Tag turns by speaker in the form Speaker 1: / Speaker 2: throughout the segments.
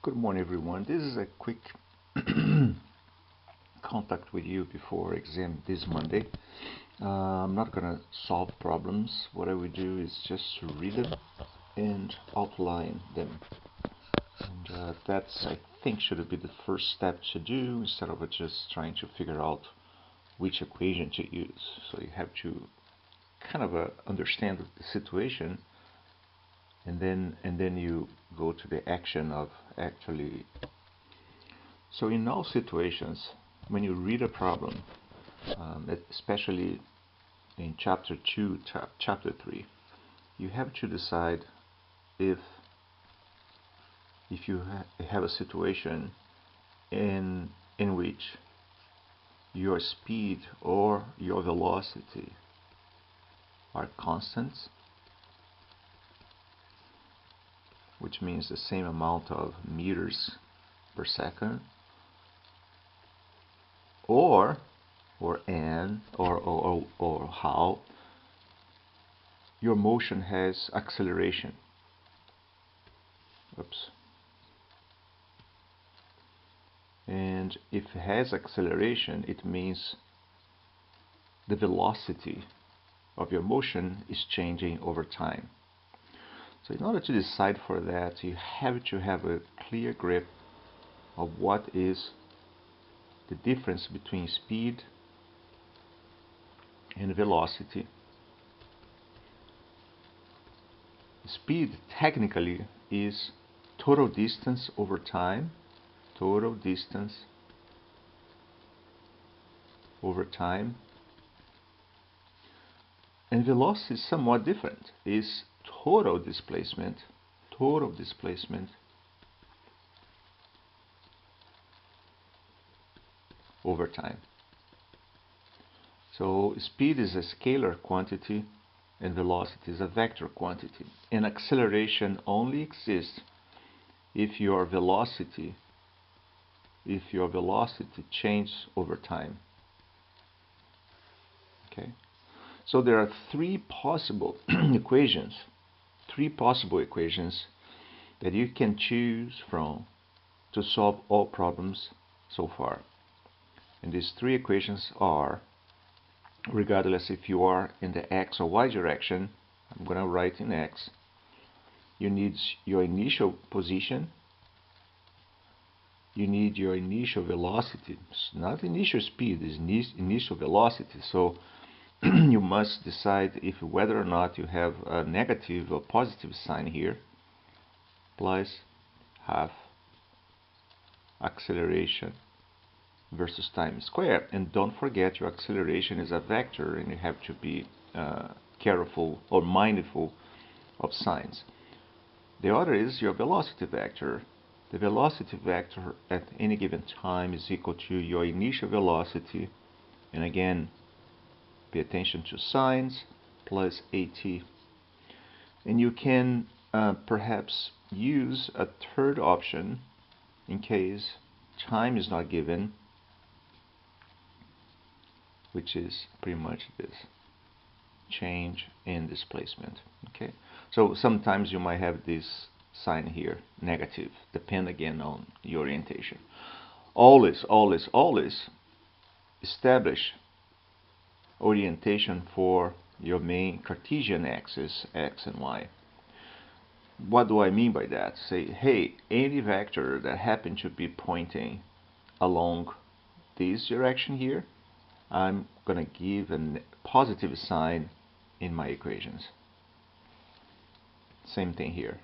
Speaker 1: Good morning, everyone. This is a quick contact with you before exam this Monday. I'm not gonna solve problems. What I will do is just read them and outline them. And that's, I think, should be the first step to do instead of just trying to figure out which equation to use. So you have to kind of understand the situation, and then you go to the action of actually. So in all situations, when you read a problem, especially in chapter 2, chapter 3, you have to decide if you have a situation in which your speed or your velocity are constants, which means the same amount of meters per second, or how your motion has acceleration. Oops. And if it has acceleration, it means the velocity of your motion is changing over time. So in order to decide for that, you have to have a clear grip of what is the difference between speed and velocity. Speed technically is total distance over time, total distance over time, and velocity is somewhat different. Is total displacement over time. So speed is a scalar quantity and velocity is a vector quantity. And acceleration only exists if your velocity changes over time. Okay? So there are three possible equations that you can choose from to solve all problems so far. And these three equations are, regardless if you are in the x or y direction, I'm going to write in x, you need your initial position, you need your initial velocity. It's not initial speed, it's initial velocity. So you must decide if whether or not you have a negative or positive sign here, plus half acceleration versus time squared. And don't forget, your acceleration is a vector and you have to be careful or mindful of signs. The other is your velocity vector. The velocity vector at any given time is equal to your initial velocity, and again, pay attention to signs, plus at. And you can perhaps use a third option in case time is not given, which is pretty much this change in displacement. Okay, so sometimes you might have this sign here, negative, depend again on the orientation. Always establish orientation for your main Cartesian axis, x and y. What do I mean by that? Say, hey, any vector that happen to be pointing along this direction here, I'm gonna give a positive sign in my equations. Same thing here.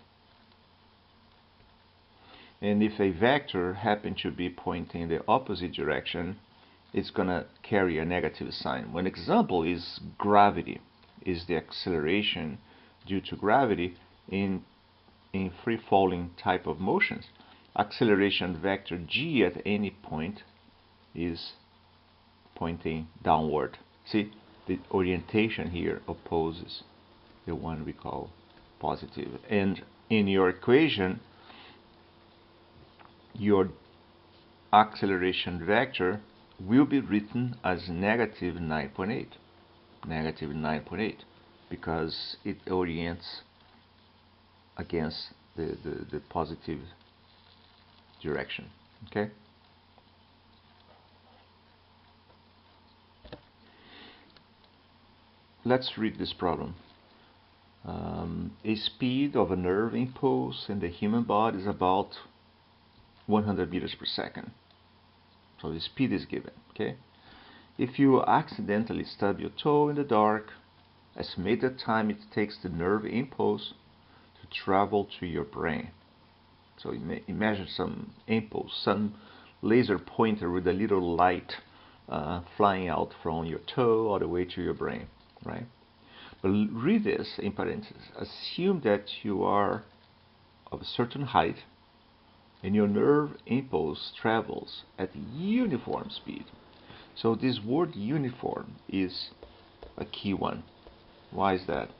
Speaker 1: And if a vector happen to be pointing in the opposite direction, it's gonna carry a negative sign. One example is gravity, is the acceleration due to gravity in free-falling type of motions. Acceleration vector g at any point is pointing downward. See, the orientation here opposes the one we call positive. And in your equation, your acceleration vector will be written as negative 9.8, because it orients against the positive direction. Okay. Let's read this problem. A speed of a nerve impulse in the human body is about 100 meters per second. So the speed is given. Okay. If you accidentally stub your toe in the dark, estimate the time it takes the nerve impulse to travel to your brain. So imagine some impulse, some laser pointer with a little light flying out from your toe all the way to your brain, right? But read this in parentheses. Assume that you are of a certain height and your nerve impulse travels at uniform speed. So this word uniform is a key one. Why is that?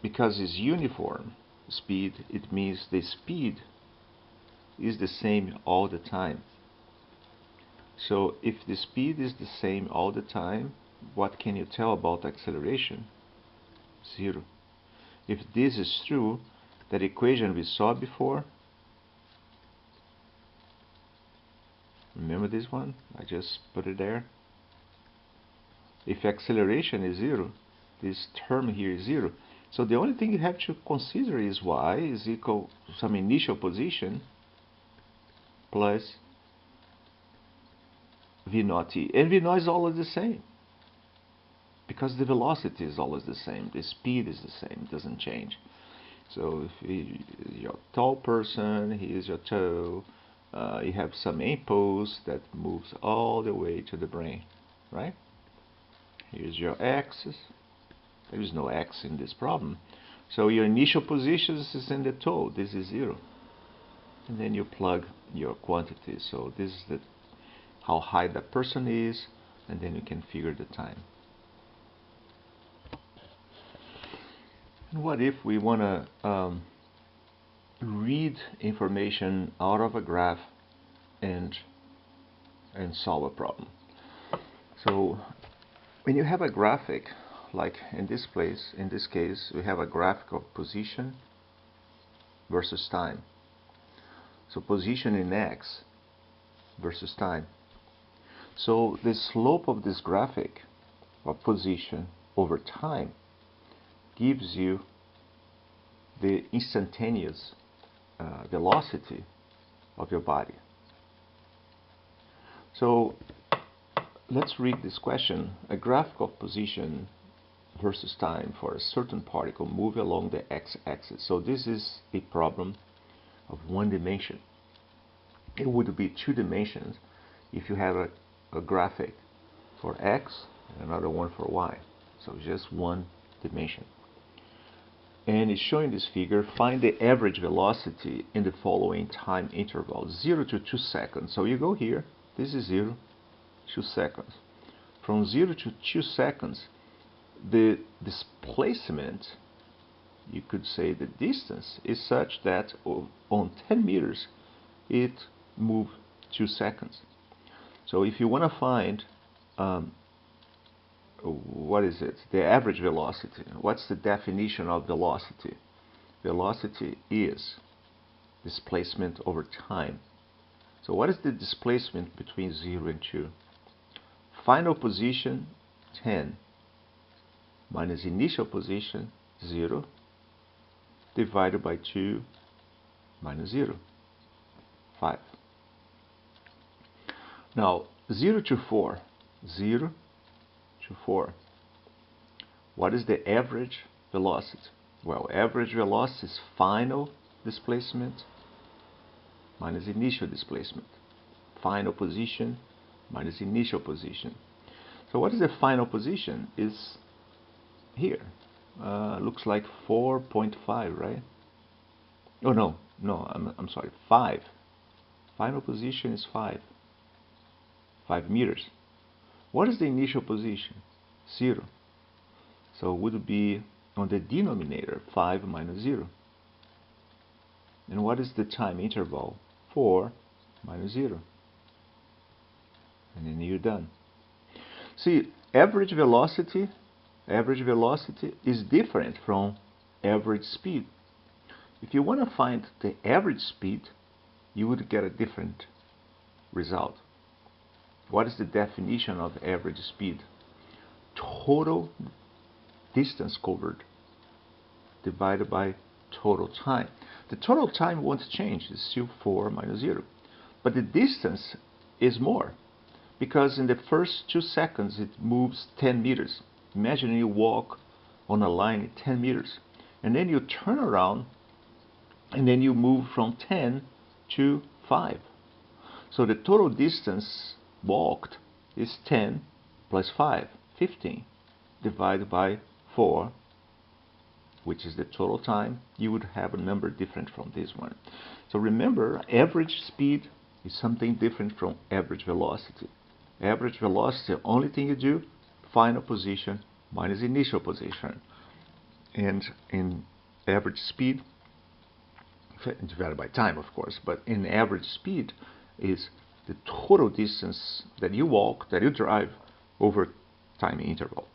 Speaker 1: Because it's uniform speed, it means the speed is the same all the time. So if the speed is the same all the time, what can you tell about acceleration? 0. If this is true, that equation we saw before, remember this one? I just put it there. If acceleration is 0, this term here is 0. So the only thing you have to consider is y is equal to some initial position plus v naught t. And v naught is always the same, because the velocity is always the same. The speed is the same, it doesn't change. So if you're a tall person, here's your toe, you have some impulse that moves all the way to the brain, right? Here's your axis. There is no x in this problem. So your initial position is in the toe. This is 0. And then you plug your quantity. So this is how high that person is, and then you can figure the time. And what if we want to read information out of a graph and solve a problem? So when you have a graphic, like in this case, we have a graphic of position versus time. So position in x versus time. So the slope of this graphic of position over time gives you the instantaneous velocity of your body. So let's read this question. A graphic of position versus time for a certain particle moving along the x-axis. So this is a problem of one dimension. It would be two dimensions if you have a graphic for x and another one for y. So just one dimension. And it's showing this figure. Find the average velocity in the following time interval, 0 to 2 seconds. So you go here, this is 0, 2 seconds. From 0 to 2 seconds, the displacement, you could say the distance, is such that on 10 meters it moved 2 seconds. So if you want to find what is it? The average velocity. What's the definition of velocity? Velocity is displacement over time. So what is the displacement between 0 and 2? Final position 10 minus initial position 0 divided by 2 minus 0, 5. Now 0 to 4, 0 to 4. What is the average velocity? Well, average velocity is final displacement minus initial displacement. Final position minus initial position. So what is the final position? Is here. Looks like 4.5, right? Oh no, I'm sorry, 5. Final position is 5 meters. What is the initial position? 0. So it would be on the denominator 5 minus 0. And what is the time interval? 4 minus 0. And then you're done. See, average velocity is different from average speed. If you want to find the average speed, you would get a different result. What is the definition of average speed? Total distance covered divided by total time. The total time won't change, it's still 4 minus 0. But the distance is more, because in the first 2 seconds it moves 10 meters. Imagine you walk on a line 10 meters, and then you turn around, and then you move from 10 to 5. So the total distance walked is 10 plus 5, 15, divided by 4, which is the total time. You would have a number different from this one. So remember, average speed is something different from average velocity. Average velocity, the only thing you do, final position minus initial position. And in average speed, divided by time, of course, but in average speed is the total distance that you walk, that you drive, over time interval.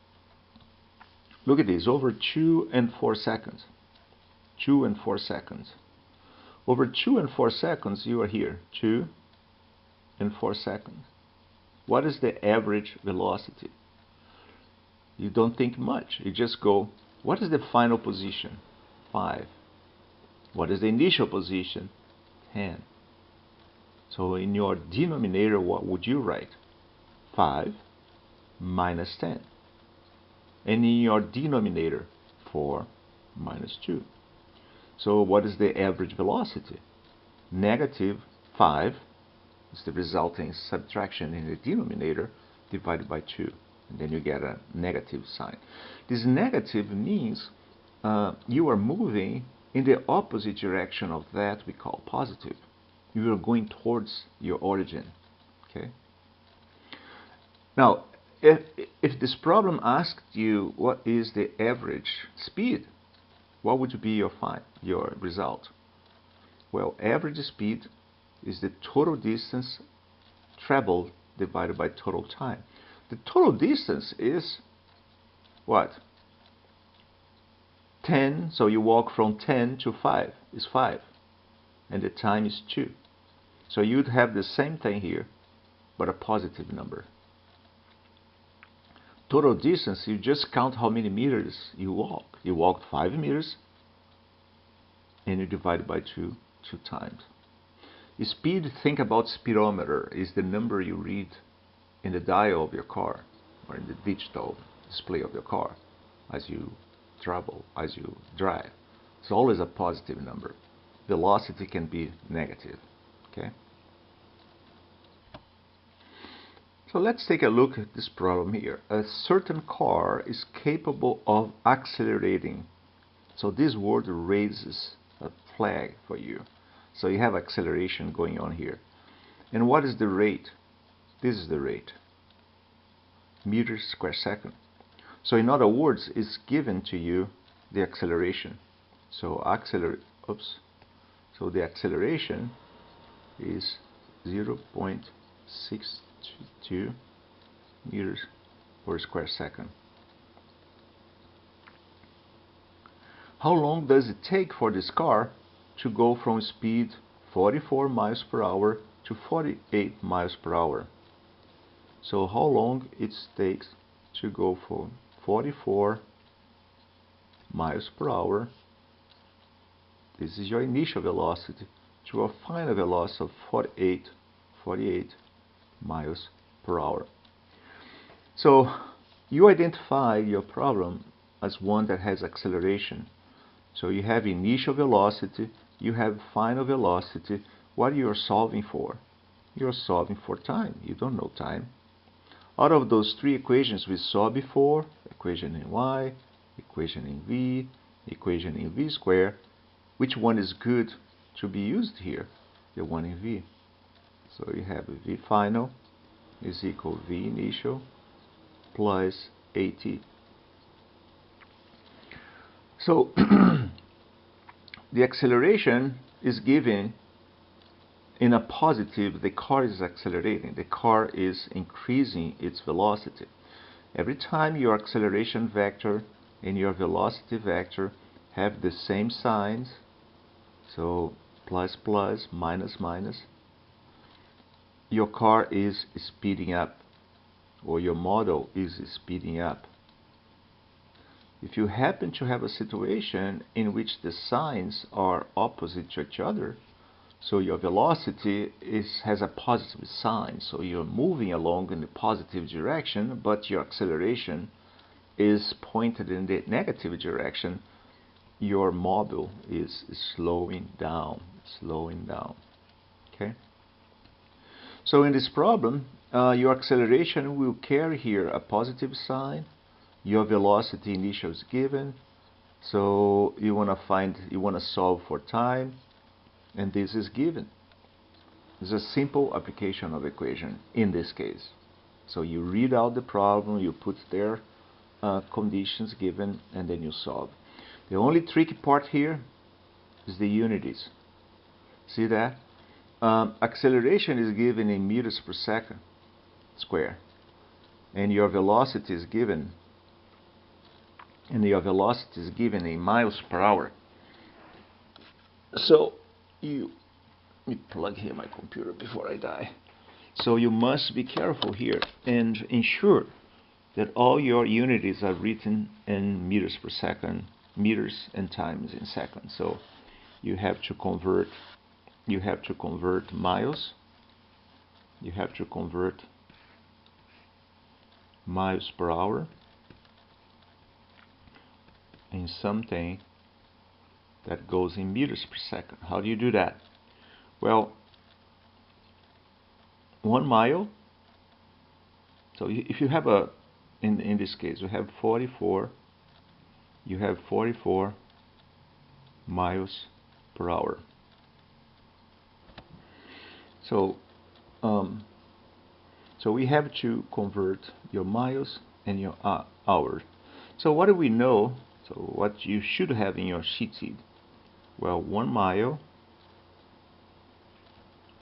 Speaker 1: Look at this, over 2 and 4 seconds. 2 and 4 seconds. Over 2 and 4 seconds, you are here. 2 and 4 seconds. What is the average velocity? You don't think much. You just go, what is the final position? 5. What is the initial position? 10. So in your denominator, what would you write? 5 minus 10. And in your denominator, 4 minus 2. So what is the average velocity? Negative 5 is the resulting subtraction in the denominator divided by 2. And then you get a negative sign. This negative means you are moving in the opposite direction of that we call positive. You are going towards your origin. Okay. Now, if this problem asked you what is the average speed, what would be your result? Well, average speed is the total distance traveled divided by total time. The total distance is what? 10, so you walk from 10 to 5 is 5, and the time is 2. So you'd have the same thing here, but a positive number. Total distance, you just count how many meters you walk. You walked 5 meters, and you divide it by 2 times. Speed, think about speedometer, is the number you read in the dial of your car, or in the digital display of your car as you travel, as you drive. It's always a positive number. Velocity can be negative. Okay? So let's take a look at this problem here. A certain car is capable of accelerating. So this word raises a flag for you. So you have acceleration going on here. And what is the rate? This is the rate. Meters square second. So in other words, it's given to you the acceleration. So the acceleration is 0.62 meters per square second. How long does it take for this car to go from speed 44 miles per hour to 48 miles per hour? So how long it takes to go from 44 miles per hour, this is your initial velocity, to a final velocity of 48 miles per hour. So you identify your problem as one that has acceleration. So you have initial velocity, you have final velocity. What are you solving for? You're solving for time. You don't know time. Out of those three equations we saw before, equation in y, equation in v, equation in v squared, which one is good to be used here? The one in v. So you have v final is equal v initial plus at. So the acceleration is given in a positive. The car is accelerating. The car is increasing its velocity. Every time your acceleration vector and your velocity vector have the same signs, so plus plus, minus minus, your car is speeding up, or your model is speeding up. If you happen to have a situation in which the signs are opposite to each other, so your velocity has a positive sign, so you're moving along in the positive direction, but your acceleration is pointed in the negative direction, your model is slowing down. Okay? So in this problem, your acceleration will carry here a positive sign. Your velocity initial is given. So you want to solve for time, and this is given. It's a simple application of equation in this case. So you read out the problem, you put their conditions given, and then you solve. The only tricky part here is the unities. See that? Acceleration is given in meters per second square, and your velocity is given in miles per hour. So let me plug here my computer before I die. So you must be careful here and ensure that all your unities are written in meters per second, meters and times in seconds. So you have to convert miles, you have to convert miles per hour in something that goes in meters per second. How do you do that? Well, 1 mile, so if you have in this case you have 44 miles per hour. So we have to convert your miles and your hours. So what do we know? So what you should have in your cheat sheet? Well, 1 mile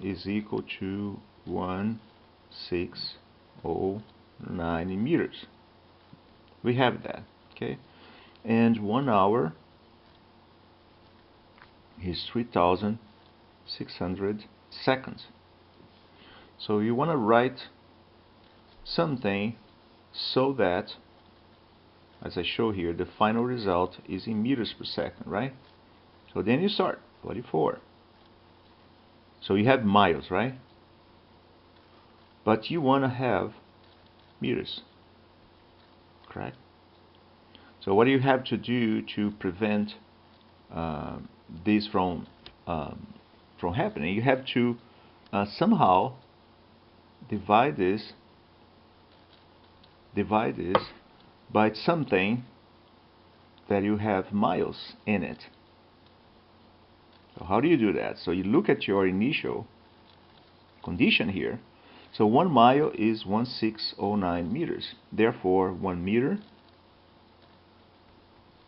Speaker 1: is equal to 1609 meters. We have that, okay? And 1 hour is 3600 seconds. So you want to write something so that, as I show here, the final result is in meters per second, right? So then you start 44. So you have miles, right? But you want to have meters, correct? So what do you have to do to prevent this from happening? You have to somehow divide this by something that you have miles in it. So how do you do that? So you look at your initial condition here. So 1 mile is 1609 meters. Therefore, 1 meter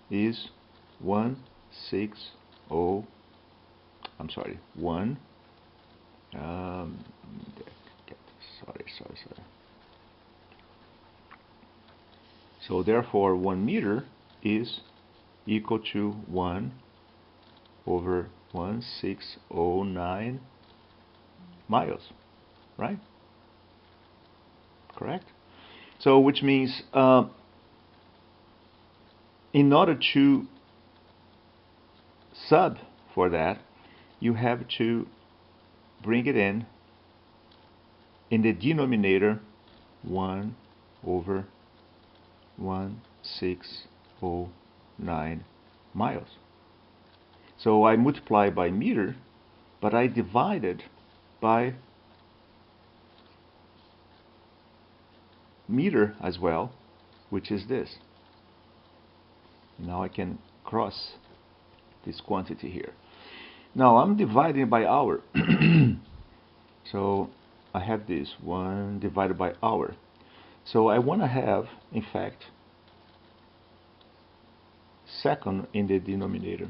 Speaker 1: is 160. I'm sorry, one. Sorry. So therefore, 1 meter is equal to 1 over 1609 miles, right? Correct? So which means in order to sub for that, you have to bring it in the denominator 1 over 1609 miles. So I multiply by meter, but I divided by meter as well, which is this. Now I can cross this quantity here. Now I'm dividing by hour. So I have this 1 divided by hour. So I want to have, in fact, second in the denominator.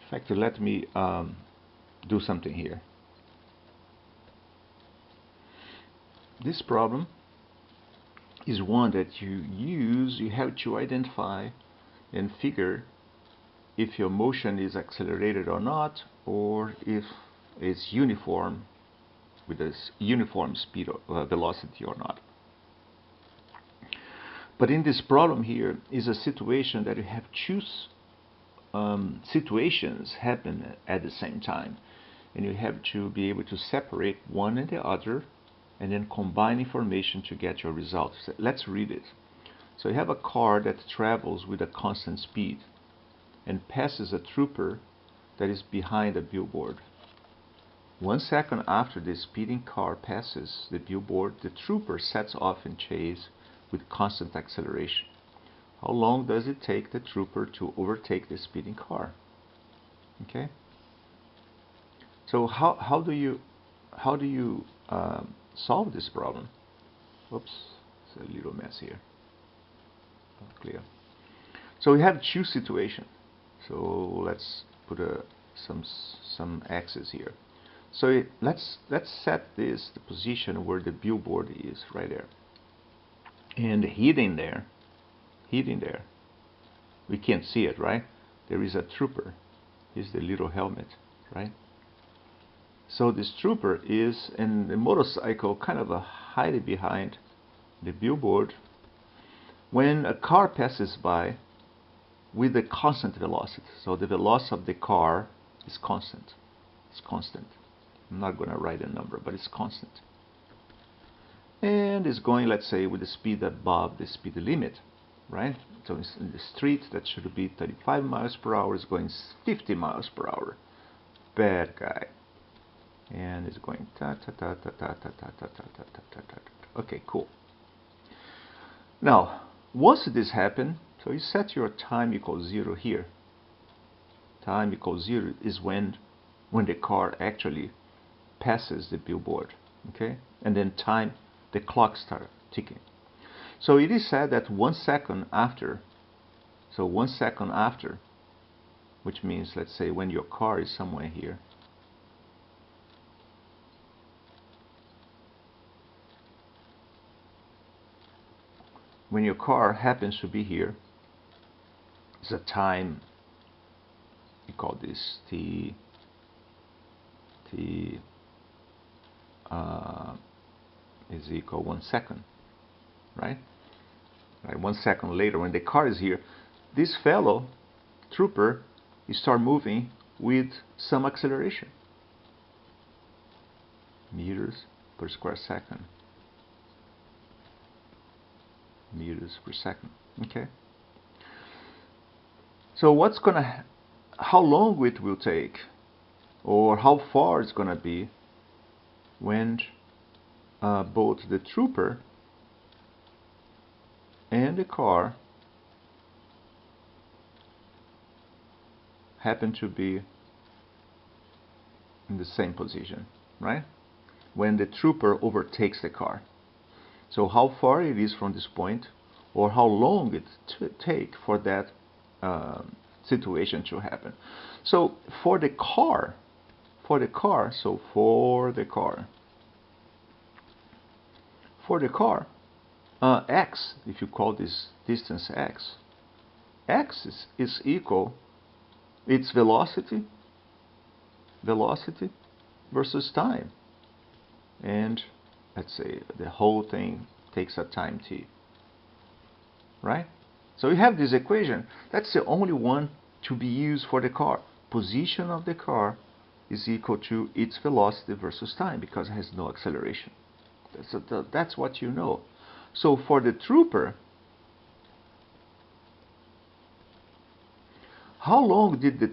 Speaker 1: In fact, let me do something here. This problem is one that you have to identify and figure if your motion is accelerated or not, or if it's uniform with this uniform speed or velocity or not. But in this problem here is a situation that you have two situations happen at the same time, and you have to be able to separate one and the other and then combine information to get your result. So let's read it. So you have a car that travels with a constant speed and passes a trooper that is behind a billboard. 1 second after the speeding car passes the billboard, the trooper sets off in chase with constant acceleration. How long does it take the trooper to overtake the speeding car? Okay. So how do you solve this problem? Oops, it's a little mess here. Not clear. So we have two situations. So let's put some axes here. So let's set this the position where the billboard is, right there. And hidden there, we can't see it, right? There is a trooper. Here's the little helmet, right? So this trooper is in the motorcycle, kind of hiding behind the billboard. When a car passes by with a constant velocity, so the velocity of the car is constant. It's constant. I'm not going to write a number, but it's constant. And it's going, let's say, with the speed above the speed limit, right? So in the street that should be 35 miles per hour is going 50 miles per hour. Bad guy. And it's going ta ta ta ta ta ta ta ta ta ta ta ta. Okay, cool. Now, once this happens, so you set your time equals 0 here. Time equals 0 is when the car actually passes the billboard, okay? And then time, the clock starts ticking. So it is said that 1 second after, so 1 second after, which means, let's say, when your car is somewhere here, when your car happens to be here, it's a time, we call this T is equal 1 second, right? Right? 1 second later, when the car is here, this fellow trooper start moving with some acceleration, meters per square second, meters per second. Okay. So how long it will take, or how far it's gonna be when both the trooper and the car happen to be in the same position, right? When the trooper overtakes the car. So how far it is from this point, or how long it take for that situation to happen. So for the car, x, if you call this distance x is equal its velocity versus time, and let's say the whole thing takes a time t, right? So you have this equation. That's the only one to be used for the car. Position of the car is equal to its velocity versus time, because it has no acceleration. That's what you know. So for the trooper, how long did the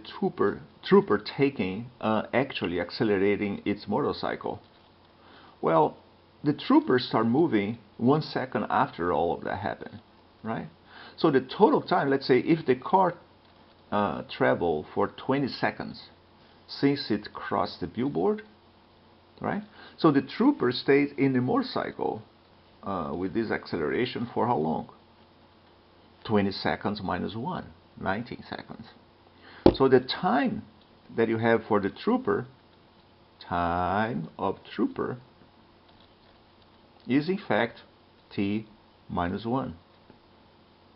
Speaker 1: trooper taking actually accelerating its motorcycle? Well, the trooper start moving 1 second after all of that happened, right? So the total time, let's say if the car traveled for 20 seconds since it crossed the billboard, right? So the trooper stayed in the motorcycle with this acceleration for how long? 20 seconds minus 1, 19 seconds. So the time that you have for the trooper, time of trooper, is in fact t minus 1.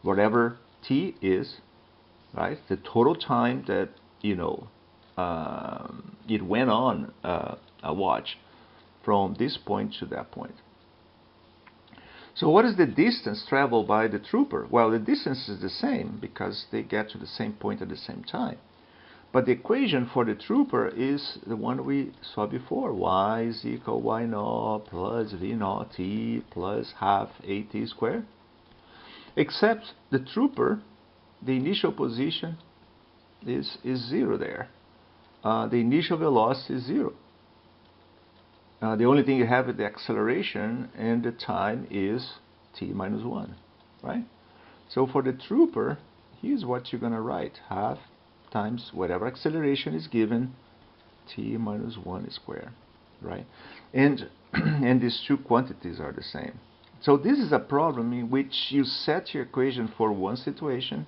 Speaker 1: Whatever t is, right? The total time that, you know, it went on a watch from this point to that point. So what is the distance traveled by the trooper? Well, the distance is the same because they get to the same point at the same time. But the equation for the trooper is the one we saw before. Y is equal y naught plus v naught t plus half at squared. Except the trooper, the initial position is 0 there. The initial velocity is 0. The only thing you have is the acceleration, and the time is t minus 1, right? So for the trooper, here's what you're going to write. Half times whatever acceleration is given, t minus 1 squared, right? And, and these two quantities are the same. So this is a problem in which you set your equation for one situation,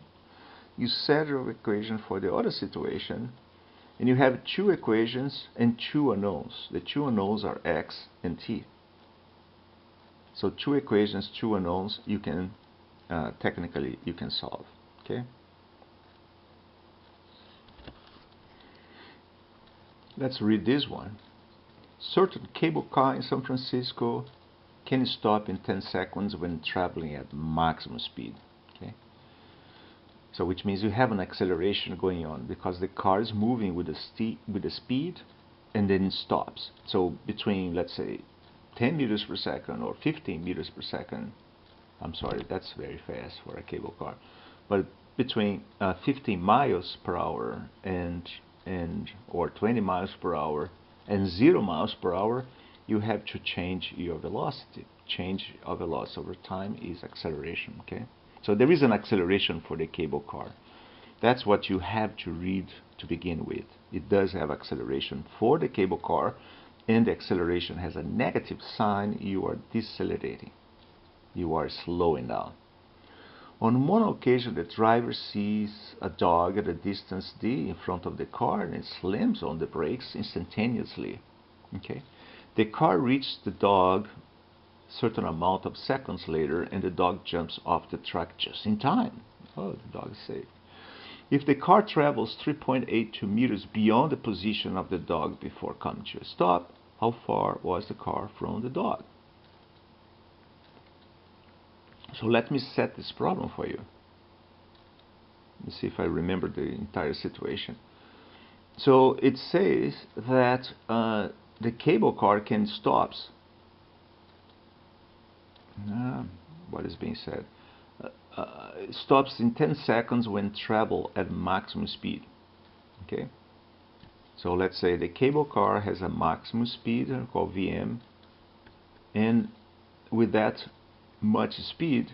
Speaker 1: you set your equation for the other situation, and you have two equations and two unknowns. The two unknowns are x and t. So two equations, two unknowns, you can technically you can solve. Okay. Let's read this one. Certain cable car in San Francisco can stop in 10 seconds when traveling at maximum speed. Okay. So which means you have an acceleration going on because the car is moving with the speed and then stops. So between, let's say, 10 meters per second or 15 meters per second, I'm sorry, that's very fast for a cable car, but between 15 miles per hour and or 20 miles per hour and 0 miles per hour, you have to change your velocity. Change of velocity over time is acceleration. Okay. So there is an acceleration for the cable car. That's what you have to read to begin with. It does have acceleration for the cable car, and the acceleration has a negative sign. You are decelerating. You are slowing down. On one occasion, the driver sees a dog at a distance d in front of the car and slams on the brakes instantaneously. Okay, the car reaches the dog certain amount of seconds later, and the dog jumps off the track just in time. Oh, the dog is safe. If the car travels 3.82 meters beyond the position of the dog before coming to a stop, how far was the car from the dog? So let me set this problem for you. Let me see if I remember the entire situation. So it says that the cable car can stop. What is being said? It stops in 10 seconds when travel at maximum speed. Okay. So let's say the cable car has a maximum speed called Vm, and with that much speed,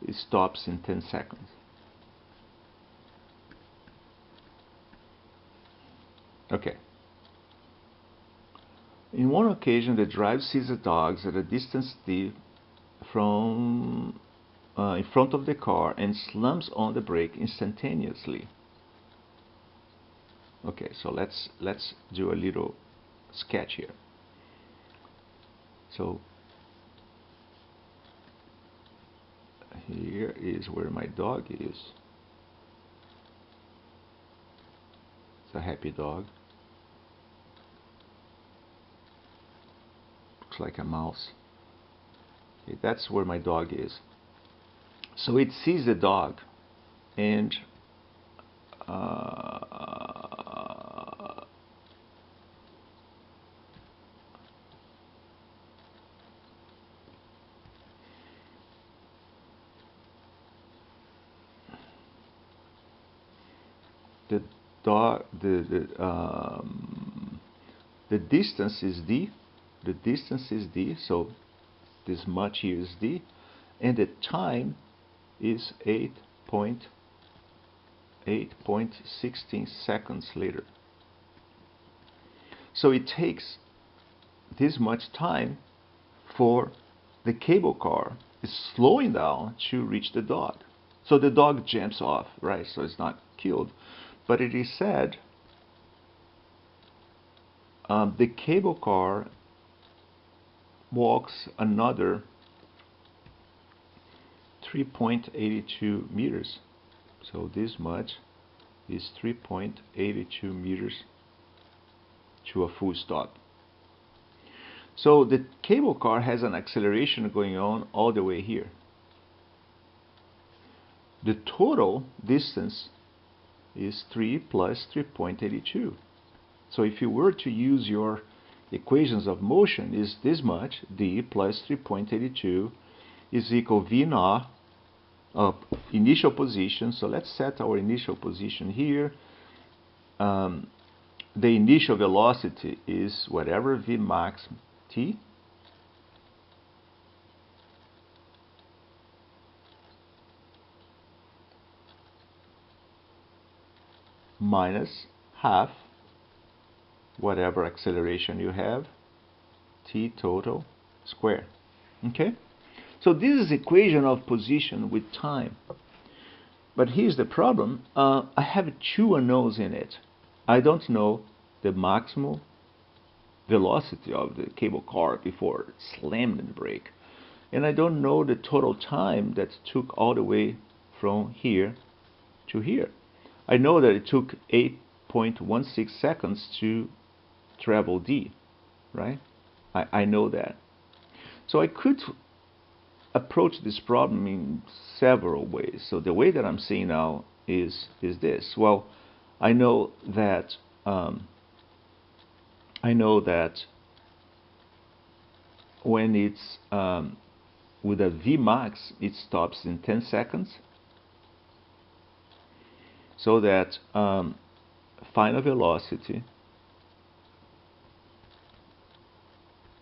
Speaker 1: it stops in 10 seconds. Okay. In one occasion, the driver sees the dogs at a distance d from in front of the car and slams on the brake instantaneously. Okay, so let's do a little sketch here. So here is where my dog is. It's a happy dog. Looks like a mouse. Okay, that's where my dog is. So it sees the dog, and the dog, the distance is d. The distance is d. So this much here is d, and the time is 8.16 seconds later. So it takes this much time for the cable car is slowing down to reach the dog. So the dog jumps off, right? So it's not killed. But it is said the cable car walks another 3.82 meters. So this much is 3.82 meters to a full stop. So the cable car has an acceleration going on all the way here. The total distance is 3 plus 3.82. So if you were to use your equations of motion, is this much, d plus 3.82 is equal v naught of initial position. So let's set our initial position here. The initial velocity is whatever v max t minus half whatever acceleration you have, t total square. Okay? So this is equation of position with time. But here's the problem. I have two unknowns in it. I don't know the maximum velocity of the cable car before it slammed the brake. And I don't know the total time that took all the way from here to here. I know that it took 8.16 seconds to travel d, right? I know that. So I could approach this problem in several ways. So the way that I'm seeing now is this. Well, I know that when it's with a Vmax, it stops in 10 seconds. So that final velocity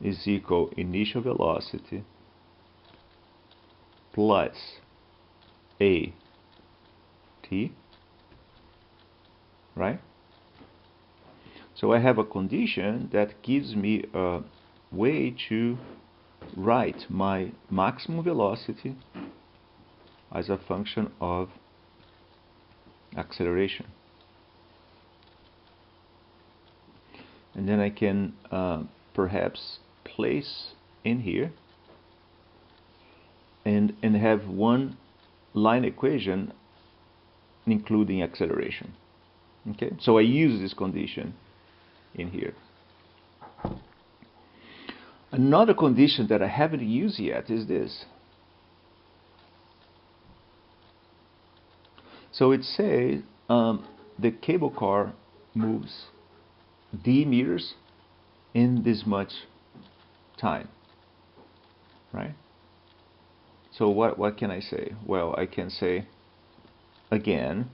Speaker 1: is equal initial velocity plus a t, right? So I have a condition that gives me a way to write my maximum velocity as a function of acceleration. And then I can perhaps place in here and have one line equation including acceleration. Okay, so I use this condition in here. Another condition that I haven't used yet is this. So it says the cable car moves d meters in this much time, right? So what can I say? Well, I can say again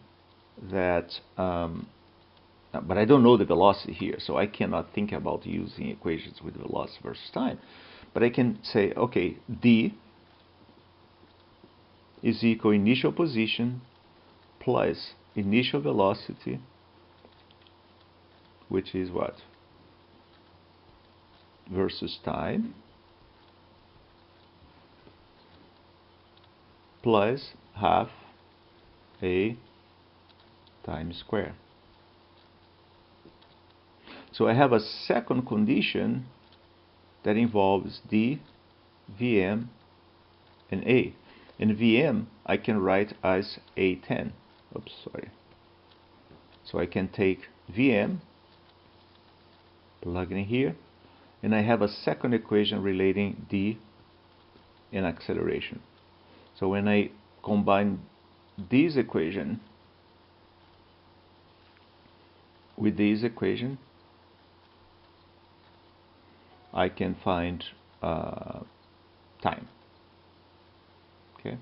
Speaker 1: that but I don't know the velocity here, so I cannot think about using equations with velocity versus time. But I can say, okay, d is equal initial position plus initial velocity, which is what? Versus time, plus half a time square. So I have a second condition that involves d, Vm, and a. And Vm I can write as A10. Oops, sorry. So I can take Vm, plug in here, and I have a second equation relating d and acceleration. So when I combine this equation with this equation, I can find time. Okay.